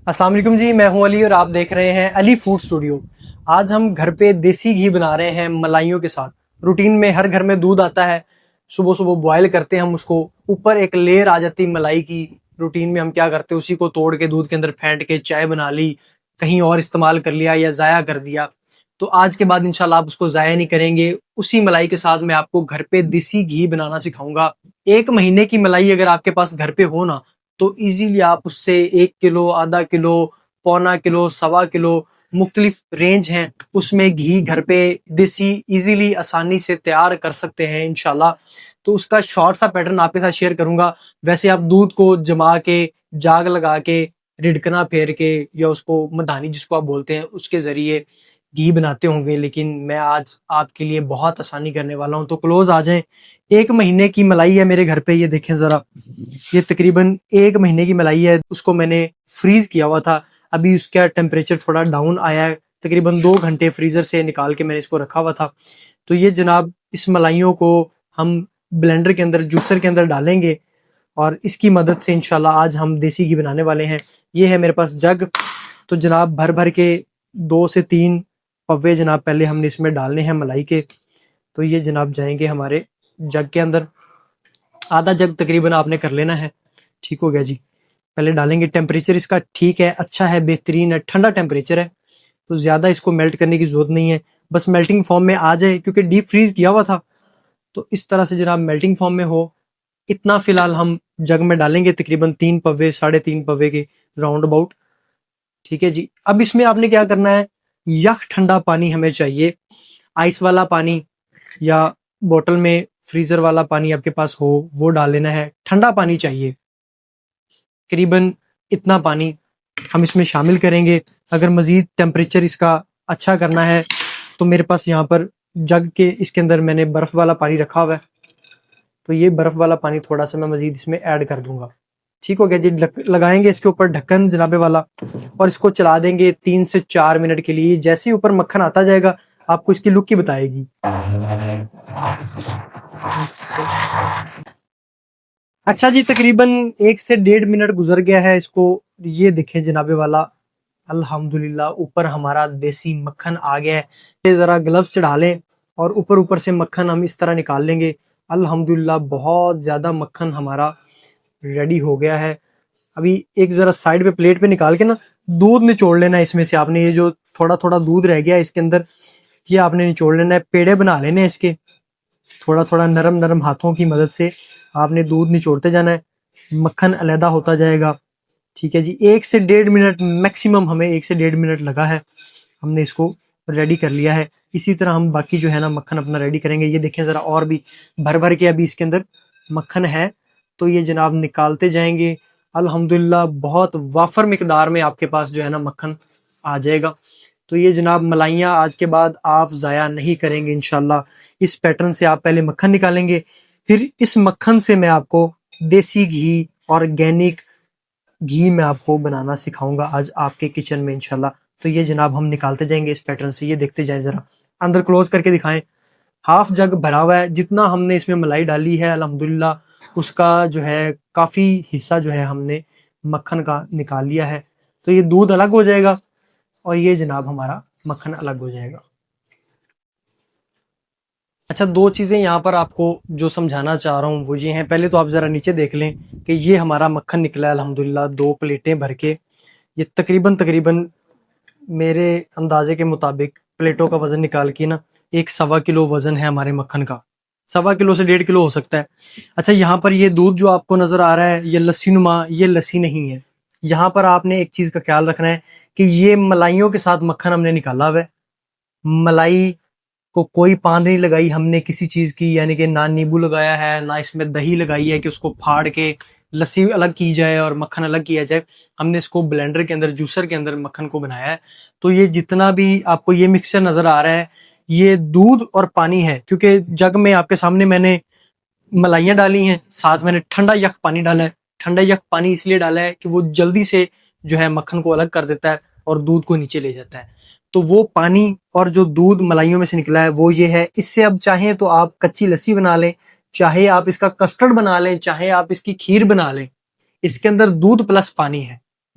अस्सलाम वालेकुम जी, मैं हूं अली और आप देख रहे हैं अली फूड स्टूडियो। आज हम घर पे देसी घी बना रहे हैं मलाइयों के साथ। रूटीन में हर घर में दूध आता है, सुबह सुबह बॉयल करते हैं हम उसको, ऊपर एक लेयर आ जाती है मलाई की। रूटीन में हम क्या करते हैं, उसी को तोड़ के दूध के अंदर फेंट के चाय बना ली, कहीं और इस्तेमाल कर लिया या ज़ाया कर दिया। तो आज के बाद इंशाल्लाह आप उसको ज़ाया नहीं करेंगे। उसी मलाई के साथ मैं आपको घर पे देसी घी बनाना सिखाऊंगा। 1 महीने की मलाई अगर आपके पास घर पे हो ना, तो इजीली आप उससे 1 किलो, आधा किलो, पौना किलो, सवा किलो, मुख्तलिफ रेंज हैं, उसमें घी घर पे देसी इजीली आसानी से तैयार कर सकते हैं इंशाल्लाह। तो उसका शॉर्ट सा पैटर्न आपके साथ शेयर करूंगा। वैसे आप दूध को जमा के, जाग लगा के, रिड़कना फेर के, या उसको मधानी जिसको आप बोलते हैं उसके जरिए घी बनाते होंगे, लेकिन मैं आज आपके लिए बहुत आसानी करने वाला हूं। तो क्लोज आ जाएं। 1 महीने की मलाई है मेरे घर पे, ये देखें जरा। ये तकरीबन 1 महीने की मलाई है, उसको मैंने फ्रीज किया हुआ था। अभी उसका टेम्परेचर थोड़ा डाउन आया है, तकरीबन 2 घंटे फ्रीजर से निकाल के मैंने इसको रखा हुआ था। तो ये जनाब, इस मलाइयों को हम ब्लेंडर के अंदर, जूसर के अंदर डालेंगे और इसकी मदद से इंशाल्लाह आज हम देसी घी बनाने वाले हैं। ये है मेरे पास जग। तो जनाब भर भर के 2 से 3 पव्वे जनाब पहले हमने इसमें डालने हैं मलाई के। तो ये जनाब जाएंगे हमारे जग के अंदर। आधा जग तकरीबन आपने कर लेना है। ठीक हो गया जी। पहले डालेंगे। टेम्परेचर इसका ठीक है, अच्छा है, बेहतरीन है, ठंडा टेम्परेचर है। तो ज़्यादा इसको मेल्ट करने की ज़रूरत नहीं है, बस मेल्टिंग फॉर्म में आ जाए, क्योंकि डीप फ्रीज किया हुआ था। तो इस तरह से जनाब मेल्टिंग फॉर्म में हो, इतना फ़िलहाल हम जग में डालेंगे, तकरीबन 3 पव्वे, 3.5 पव्वे के राउंड अबाउट। ठीक है जी। अब इसमें आपने क्या करना है, यख ठंडा पानी हमें चाहिए। आइस वाला पानी या बोतल में फ्रीजर वाला पानी आपके पास हो वो डाल लेना है। ठंडा पानी चाहिए, करीबन इतना पानी हम इसमें शामिल करेंगे। अगर मज़ीद टेम्परेचर इसका अच्छा करना है तो मेरे पास यहाँ पर जग के इसके अंदर मैंने बर्फ़ वाला पानी रखा हुआ है। तो ये बर्फ़ वाला पानी थोड़ा सा मैं मज़ीद इसमें ऐड कर दूंगा। ठीक हो गया जी। लगाएंगे इसके ऊपर ढक्कन जनाबे वाला और इसको चला देंगे 3 से 4 मिनट के लिए। जैसे ही ऊपर मक्खन आता जाएगा आपको इसकी लुक ही बताएगी। अच्छा जी, तकरीबन 1 से 1.5 मिनट गुजर गया है इसको। ये देखें जनाबे वाला, अल्हम्दुलिल्लाह ऊपर हमारा देसी मक्खन आ गया है। ये ज़रा ग्लव्स चढ़ा लें और ऊपर ऊपर से मक्खन हम इस तरह निकाल लेंगे। अल्हम्दुलिल्लाह बहुत ज़्यादा मक्खन हमारा रेडी हो गया है। अभी एक ज़रा साइड पे प्लेट पे निकाल के ना दूध निचोड़ लेना है इसमें से आपने। ये जो थोड़ा थोड़ा दूध रह गया है इसके अंदर, ये आपने निचोड़ लेना है। पेड़े बना लेने हैं इसके, थोड़ा थोड़ा नरम नरम हाथों की मदद से आपने दूध निचोड़ते जाना है, मक्खन अलहदा होता जाएगा। ठीक है जी। 1 से 1.5 मिनट मैक्सिमम, हमें 1 से 1.5 मिनट लगा है, हमने इसको रेडी कर लिया है। इसी तरह हम बाकी जो है ना मक्खन अपना रेडी करेंगे। ये देखें ज़रा, और भी भर भर के अभी इसके अंदर मक्खन है। तो ये जनाब निकालते जाएंगे। अल्हम्दुलिल्लाह बहुत वाफर मिकदार में आपके पास जो है ना मक्खन आ जाएगा। तो ये जनाब मलाइयाँ आज के बाद आप ज़ाया नहीं करेंगे इंशाल्लाह। इस पैटर्न से आप पहले मक्खन निकालेंगे, फिर इस मक्खन से मैं आपको देसी घी, ऑर्गेनिक घी मैं आपको बनाना सिखाऊंगा आज आपके किचन में इंशाल्लाह। तो ये जनाब हम निकालते जाएंगे इस पैटर्न से। ये देखते जाएं ज़रा, अंदर क्लोज करके दिखाएं। हाफ जग भरा हुआ है। जितना हमने इसमें मलाई डाली है अल्हम्दुलिल्लाह उसका जो है काफ़ी हिस्सा जो है हमने मक्खन का निकाल लिया है। तो ये दूध अलग हो जाएगा और ये जनाब हमारा मक्खन अलग हो जाएगा। अच्छा, 2 चीज़ें यहाँ पर आपको जो समझाना चाह रहा हूँ वो ये हैं। पहले तो आप ज़रा नीचे देख लें कि ये हमारा मक्खन निकला है अल्हम्दुलिल्लाह 2 प्लेटें भर के। ये तकरीबन तकरीबन मेरे अंदाजे के मुताबिक प्लेटों का वज़न निकाल के ना 1 सवा किलो वज़न है हमारे मक्खन का। 1.25 किलो से 1.5 किलो हो सकता है। अच्छा, यहाँ पर ये दूध जो आपको नज़र आ रहा है ये लस्सी नुमा, ये लस्सी नहीं है। यहाँ पर आपने एक चीज़ का ख्याल रखना है कि ये मलाइयों के साथ मक्खन हमने निकाला हुआ है। मलाई को कोई पांद नहीं लगाई हमने किसी चीज़ की, यानी कि ना नींबू लगाया है, ना इसमें दही लगाई है कि उसको फाड़ के लस्सी अलग की जाए और मक्खन अलग किया जाए। हमने इसको ब्लेंडर के अंदर, जूसर के अंदर मक्खन को बनाया है। तो ये जितना भी आपको ये मिक्सचर नज़र आ रहा है ये दूध और पानी है, क्योंकि जग में आपके सामने मैंने मलाइयाँ डाली हैं, साथ मैंने ठंडा यख पानी डाला है। ठंडा यख पानी इसलिए डाला है कि वो जल्दी से जो है मक्खन को अलग कर देता है और दूध को नीचे ले जाता है। तो वो पानी और जो दूध मलाइयों में से निकला है वो ये है। इससे अब चाहें तो आप कच्ची लस्सी बना लें, चाहे आप इसका कस्टर्ड बना लें, चाहे आप इसकी खीर बना लें। इसके अंदर दूध प्लस पानी है।